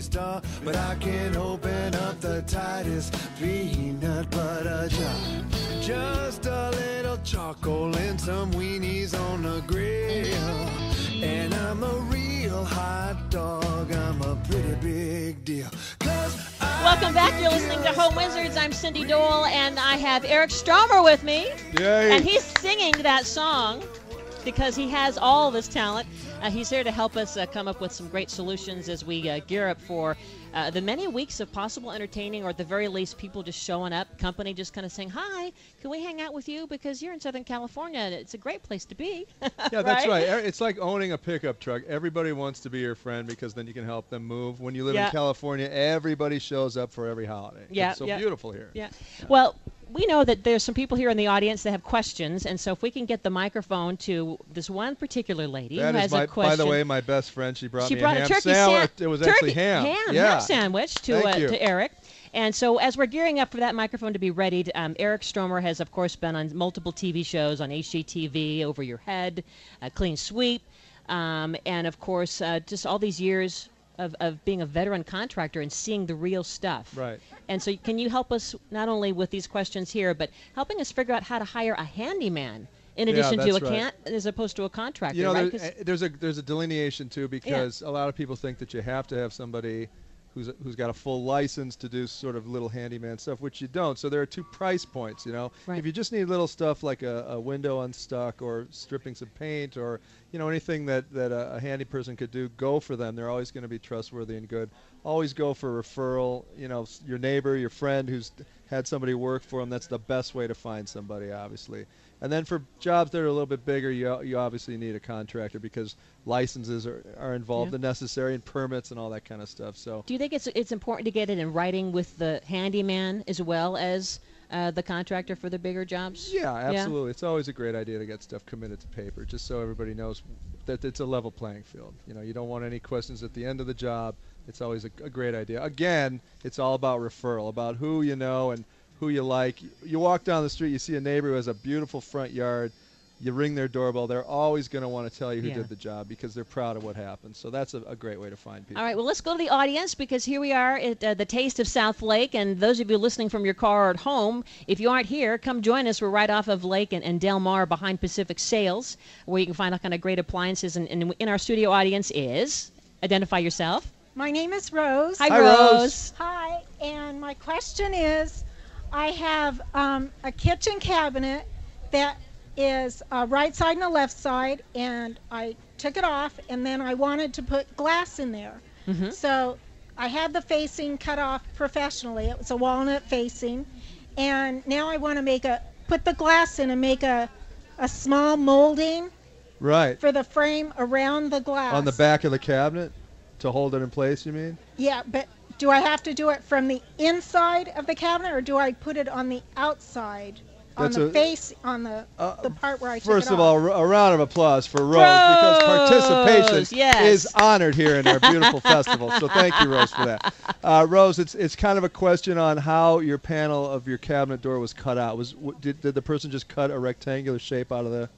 star, but I can't open up the tightest peanut butter jar. Just a little charcoal and some weenies on the grill, and I'm a real hot dog. I'm a pretty big deal. Welcome back. You're listening to Home Wizards. I'm Cindy Dole, and I have Eric Stromer with me. Yay. And he's singing that song because he has all this talent. He's here to help us come up with some great solutions as we gear up for the many weeks of possible entertaining, or at the very least, people just showing up, company just kind of saying, hi, can we hang out with you? Because you're in Southern California, and it's a great place to be. Yeah, that's right. It's like owning a pickup truck. Everybody wants to be your friend because then you can help them move. When you live in California, everybody shows up for every holiday. Yeah, it's so beautiful here. Yeah. Well, we know that there's some people here in the audience that have questions, and so if we can get the microphone to this one particular lady who has a question. By the way, my best friend, she brought me a ham turkey sandwich. It was actually ham. Ham sandwich to Eric. And so as we're gearing up for that microphone to be readied, Eric Stromer has, of course, been on multiple TV shows on HGTV, Over Your Head, Clean Sweep, and, of course, just all these years of being a veteran contractor and seeing the real stuff. Right. And so can you help us not only with these questions here, but helping us figure out how to hire a handyman in addition to as opposed to a contractor? You know, there's a delineation, too, because a lot of people think that you have to have somebody who's got a full license to do sort of little handyman stuff, which you don't. So there are two price points, you know. Right. If you just need little stuff like a window unstuck or stripping some paint or, you know, anything that a handy person could do, go for them. They're always going to be trustworthy and good. Always go for referral. You know, your neighbor, your friend who's had somebody work for them, that's the best way to find somebody, obviously. And then for jobs that are a little bit bigger, you obviously need a contractor because licenses are involved and necessary, and permits and all that kind of stuff. So, do you think it's important to get it in writing with the handyman as well as the contractor for the bigger jobs? Yeah, absolutely. It's always a great idea to get stuff committed to paper, just so everybody knows that it's a level playing field. You know, you don't want any questions at the end of the job. It's always a great idea. Again, it's all about referral, about who you know and who you like. You walk down the street, you see a neighbor who has a beautiful front yard, you ring their doorbell, they're always going to want to tell you who did the job because they're proud of what happened. So that's a great way to find people. All right, well, let's go to the audience because here we are at the Taste of South Lake, and those of you listening from your car or at home, if you aren't here, come join us. We're right off of Lake and Del Mar behind Pacific Sales, where you can find all kind of great appliances, and in our studio audience is, identify yourself. My name is Rose. Hi, Rose. Hi, and my question is, I have a kitchen cabinet that is right side and the left side, and I took it off, and then I wanted to put glass in there. Mm-hmm. So I had the facing cut off professionally. It was a walnut facing, and now I want to put the glass in and make a small molding for the frame around the glass. On the back of the cabinet to hold it in place, you mean? Yeah, but do I have to do it from the inside of the cabinet, or do I put it on the outside, on the part where I took it off? First of all, a round of applause for Rose because participation is honored here in our beautiful festival. So thank you, Rose, for that. Rose, it's kind of a question on how your panel of your cabinet door was cut out. Did the person just cut a rectangular shape out of the...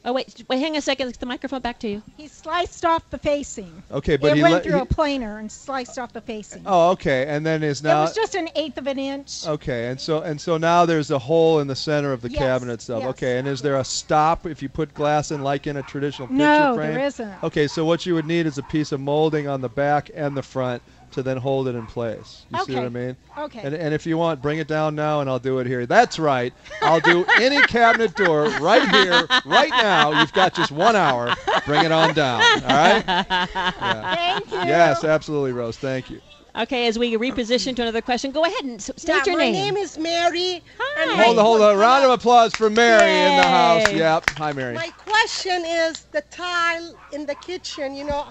Oh, wait, hang a second. The microphone back to you. He sliced off the facing. Okay, but it went through a planer and sliced off the facing. Oh, okay, and then is now... It was just 1/8 of an inch. Okay, and so now there's a hole in the center of the cabinet itself. Yes. Okay, and is there a stop if you put glass in like in a traditional picture frame? No, there isn't. Okay, so what you would need is a piece of molding on the back and the front to then hold it in place. You see what I mean? Okay. And if you want, bring it down now, and I'll do it here. That's right. I'll do any cabinet door right here, right now. You've got just 1 hour. Bring it on down. All right? Yeah. Thank you. Yes, absolutely, Rose. Thank you. Okay, as we reposition to another question, go ahead and state your name. My name is Mary. Hi. Hold on. Round of applause for Mary in the house. Yep. Hi, Mary. My question is the tile in the kitchen, you know,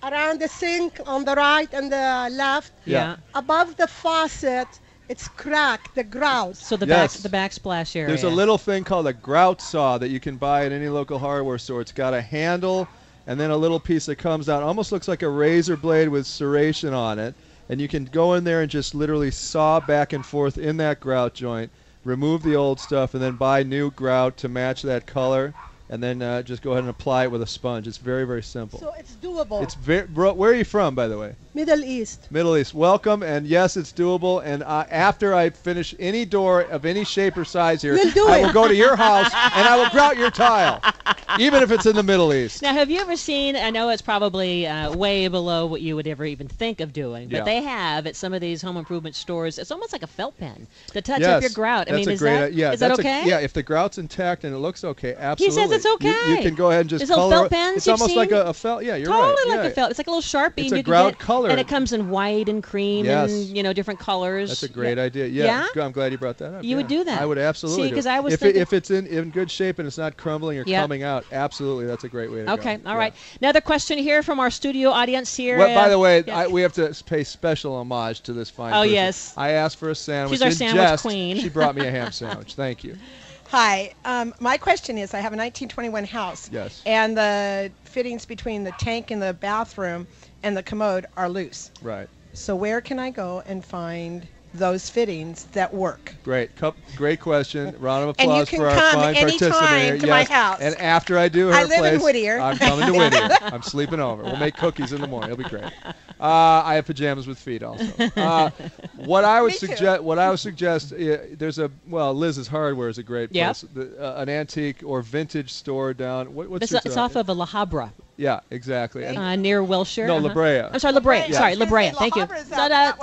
around the sink on the right and the left. Yeah. Above the faucet, it's cracked, the grout. So the backsplash area. There's a little thing called a grout saw that you can buy at any local hardware store. It's got a handle and then a little piece that comes out. Almost looks like a razor blade with serration on it. And you can go in there and just literally saw back and forth in that grout joint, remove the old stuff, and then buy new grout to match that color. and then just go ahead and apply it with a sponge. It's very, very simple. So it's doable. It's where are you from, by the way? Middle East. Middle East. Welcome, and yes, it's doable. And after I finish any door of any shape or size here, I will go to your house and I will grout your tile, even if it's in the Middle East. Now, have you ever seen, I know it's probably way below what you would ever even think of doing, but they have at some of these home improvement stores, it's almost like a felt pen to touch up your grout. I mean, is that okay? Yeah, if the grout's intact and it looks okay, absolutely. He says it's okay. You can go ahead and just color. Felt pens it's almost like a felt. Yeah, you're right. Totally like a felt. It's like a little Sharpie. It's a grout color. And it comes in white and cream and, different colors. That's a great idea. Yeah? I'm glad you brought that up. You would do that. I would absolutely. See, because I was thinking. If it's in good shape and it's not crumbling or coming out, absolutely, that's a great way to go. Okay, all right. Another question here from our studio audience here. Well, by the way, we have to pay special homage to this fine person. Yes. I asked for a sandwich. She's our sandwich queen. She brought me a ham sandwich. Thank you. Hi. My question is, I have a 1921 house. Yes. And the fittings between the tank in the bathroom and the commode are loose. Right. So where can I go and find those fittings that work? Great question. Round of applause for our fine participant. And you can come anytime to my house. And after I do her live in Whittier. I'm coming to Whittier. I'm sleeping over. We'll make cookies in the morning. It'll be great. I have pajamas with feet also. What I would suggest, Liz's Hardware is a great place. An antique or vintage store down. It's off of a La Habra. Yeah, exactly. Near Wilshire. No, La Brea. I'm sorry, La Brea. Yeah. Sorry, La Brea. Thank you.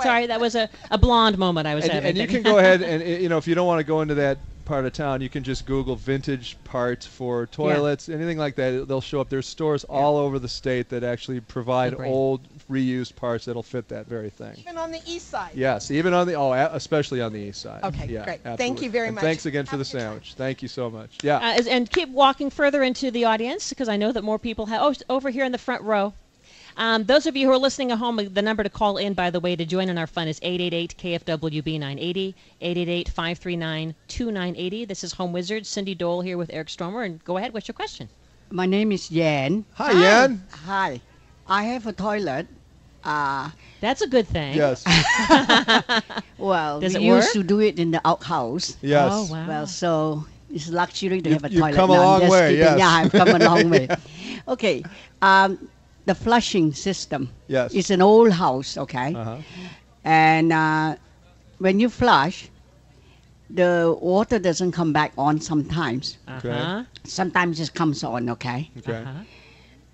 Sorry, that was a blonde moment I was having. And you can go ahead and, if you don't want to go into that part of town, you can just Google vintage parts for toilets, anything like that. They'll show up. There's stores all over the state that actually provide old reused parts that'll fit that very thing. Even on the east side. Yes, even on the especially on the east side. Okay, great. Absolutely. Thank you very much. Thanks again for the sandwich. Thank you so much. Yeah. And keep walking further into the audience because I know that more people have. Oh, over here in the front row. Those of you who are listening at home, the number to call in, by the way, to join in our fun is 888-KFWB-980, 888-539-2980. This is Home Wizard, Cindy Dole here with Eric Stromer. And go ahead, what's your question? My name is Yan. Hi, Yan. Hi. I have a toilet. That's a good thing. Yes. Well, Does we it work? used to do it in the outhouse. Yes. Oh, wow. Well, so it's luxury to have a toilet. You've come a long way, yes. Yeah, I've come a long way. Okay. The flushing system. Yes. It's an old house, okay? Uh-huh. And when you flush, the water doesn't come back on sometimes. Uh-huh. Sometimes it comes on, okay? Okay. Uh-huh.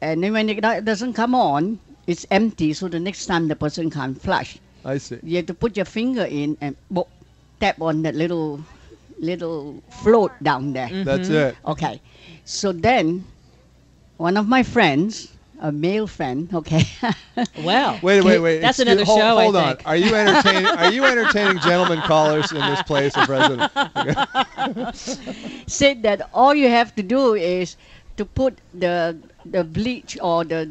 And then when it doesn't come on, it's empty, so the next time the person can't flush. I see. You have to put your finger in and tap on that little float down there. Mm-hmm. That's it. Okay. So then, one of my friends, a male friend, okay. Well, wait. That's another show, Hold I on. think. Are you entertaining gentlemen callers in this place, President? Said that all you have to do is to put the bleach or the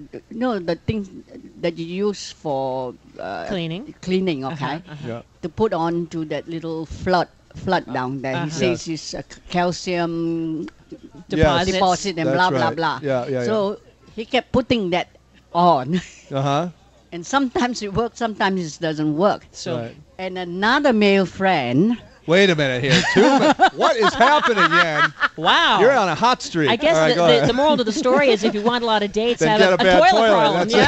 thing that you use for Cleaning, okay, Yeah. to put on to that little flood down there. He says it's a calcium deposit and That's blah right. blah blah. Yeah. So he kept putting that on. Uh-huh. And sometimes it works, sometimes it doesn't work. So Right. And another male friend. Wait a minute here. What is happening, Yan? wow. You're on a hot streak. I guess All right, go the ahead. moral to the story is if you want a lot of dates, Then have get a a bad toilet problem. toilet,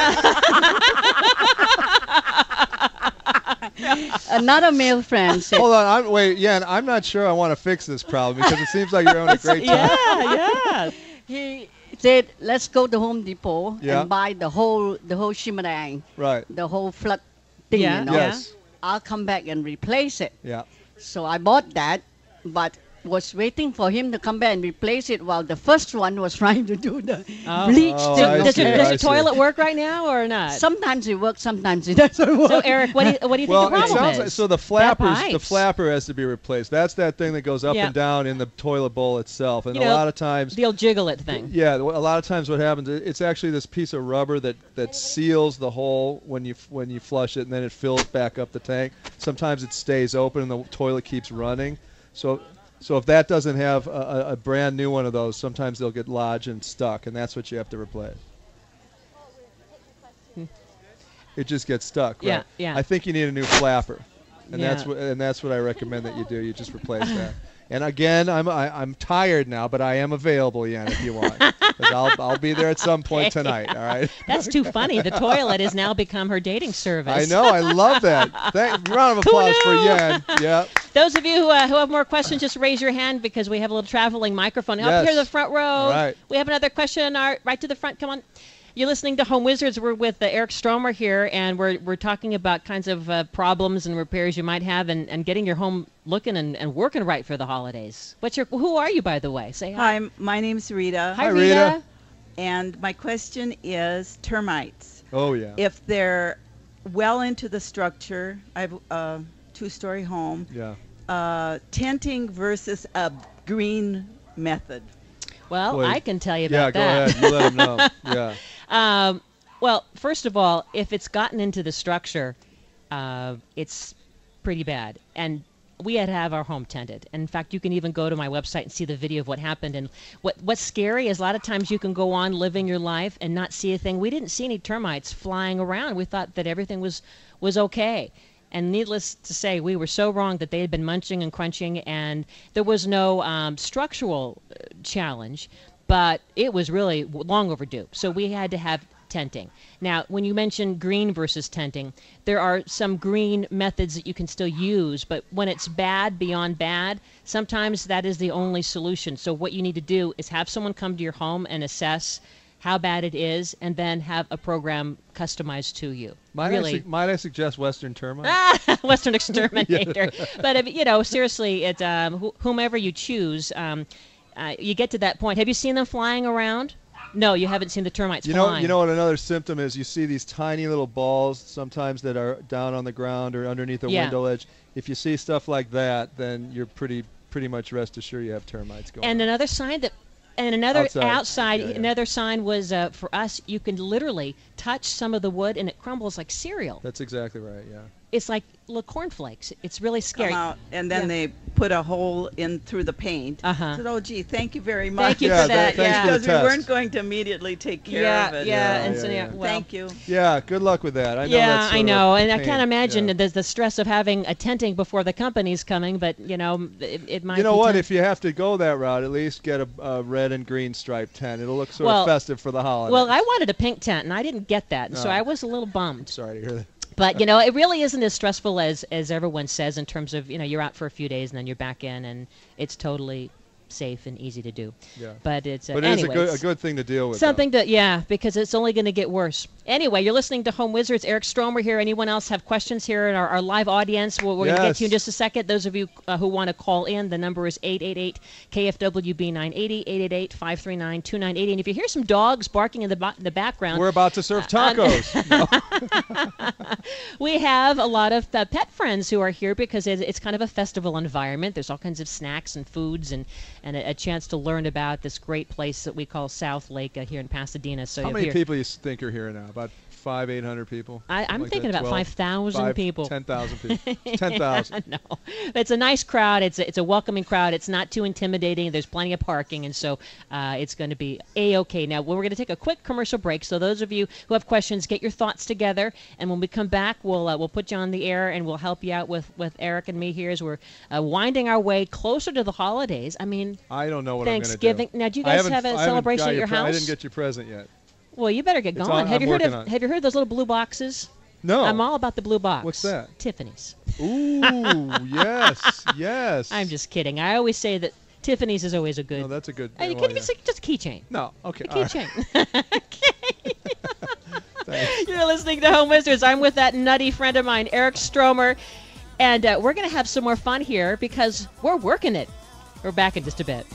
Yeah. Another male friend said, Hold on. Yan, I'm not sure I want to fix this problem because it seems like you're having a great time. Yeah. he said, let's go to Home Depot Yeah. and buy the whole shimarang, Right. the whole flood thing, Yeah. you know. Yes. I'll come back and replace it. Yeah. So I bought that, but was waiting for him to come back and replace it while the first one was trying to do the bleach Oh, thing. I Does see, your toilet work right now or not? Sometimes it works, sometimes it doesn't work. So Eric, what do you think Well, the it problem sounds is? like so the pipes. flapper has to be replaced. That's that thing that goes up Yeah. and down in the toilet bowl itself, and You a know, lot of times. the old jiggle it thing. Yeah, a lot of times what happens, it's actually this piece of rubber that seals the hole when you flush it, and then it fills back up the tank. Sometimes it stays open and the toilet keeps running. So if that doesn't have a brand new one of those, sometimes they'll get lodged and stuck, and that's what you have to replace. It just gets stuck. Right? Yeah. I think you need a new flapper, and Yeah. that's what I recommend that you do. You just replace that. And again, I'm tired now, but I am available, Yen, if you want. 'Cause I'll be there at some point tonight. All right. That's too funny. The toilet has now become her dating service. I know. I love that. Round of applause for Yen. Yeah. Those of you who have more questions, just raise your hand because we have a little traveling microphone. Up here in the front row. All right. We have another question. Right to the front. Come on. You're listening to Home Wizards. We're with Eric Stromer here, and we're talking about kinds of problems and repairs you might have and getting your home looking and working right for the holidays. Who are you, by the way? Say hi. Hi, my name's Rita. Hi, Rita. And my question is termites. Oh, yeah. If they're well into the structure, I have a 2-story home. Yeah. Tenting versus a green method. Well, Boy. I can tell you about that. Yeah, go ahead. You let them know. Yeah. Well, first of all, if it's gotten into the structure, it's pretty bad. And we had to have our home tented. And in fact, you can even go to my website and see the video of what happened. And what's scary is a lot of times you can go on living your life and not see a thing. We didn't see any termites flying around. We thought that everything was okay. And needless to say, we were so wrong that they had been munching and crunching, and there was no structural challenge, but it was really long overdue. So we had to have tenting. Now, when you mention green versus tenting, there are some green methods that you can still use, but when it's bad beyond bad, sometimes that is the only solution. So what you need to do is have someone come to your home and assess how bad it is, and then have a program customized to you. Might I suggest Western Termite? Western Exterminator. But, seriously, it's whomever you choose, you get to that point. Have you seen them flying around? No, you haven't seen the termites flying. You know what another symptom is? You see these tiny little balls sometimes that are down on the ground or underneath a window ledge. If you see stuff like that, then you're pretty much rest assured you have termites going on. And another sign that... And another outside, Yeah. another sign was for us, you can literally touch some of the wood and it crumbles like cereal. That's exactly right, yeah. It's like little cornflakes. It's really scary. Come out, and then they put a hole in through the paint. Uh-huh. Said, oh, gee, thank you very much. Thank you for that. Thanks for the Because we test. weren't going to immediately take care of it. Well, Thank you. Yeah, good luck with that. I know that's sort I of know, a and I pain. can't imagine Yeah. the stress of having a tenting before the company's coming, but, it might You know be what? time- If you have to go that route, at least get a red and green striped tent. It'll look sort of festive for the holidays. Well, I wanted a pink tent, and I didn't get that, and so No. I was a little bummed. Sorry to hear that. But, it really isn't as stressful as everyone says in terms of, you're out for a few days and then you're back in, and it's totally safe and easy to do. Yeah. But it's But it is a good thing to deal with. something because it's only going to get worse. Anyway, you're listening to Home Wizards. Eric Stromer here. Anyone else have questions here in our live audience? We're going to get to you in just a second. Those of you who want to call in, the number is 888-KFWB-980, 888-539-2980. And if you hear some dogs barking in the background, We're about to serve tacos. we have a lot of pet friends who are here because it's kind of a festival environment. There's all kinds of snacks and foods and a chance to learn about this great place that we call South Lake here in Pasadena. So How many people you think are here now? About 500-800 people? I'm Like thinking that, about 12? 5,000 people. 10,000 people. 10,000. No, it's a nice crowd. It's a welcoming crowd. It's not too intimidating. There's plenty of parking, and so it's going to be A-okay. Now, we're going to take a quick commercial break. So those of you who have questions, get your thoughts together, and when we come back, we'll put you on the air and we'll help you out with Eric and me here as we're winding our way closer to the holidays. I mean, I don't know what I'm going to do. Thanksgiving. Now, do you guys have a celebration at your house? I didn't get your present yet. Well, you better get going. Have you heard of those little blue boxes? No. I'm all about the blue box. What's that? Tiffany's. Ooh, yes. I'm just kidding. I always say that Tiffany's is always a good. No, that's a good. You can just a keychain. No, okay. A keychain. Thanks. You're listening to Home Wizards. I'm with that nutty friend of mine, Eric Stromer, and we're going to have some more fun here because we're working it. We're back in just a bit.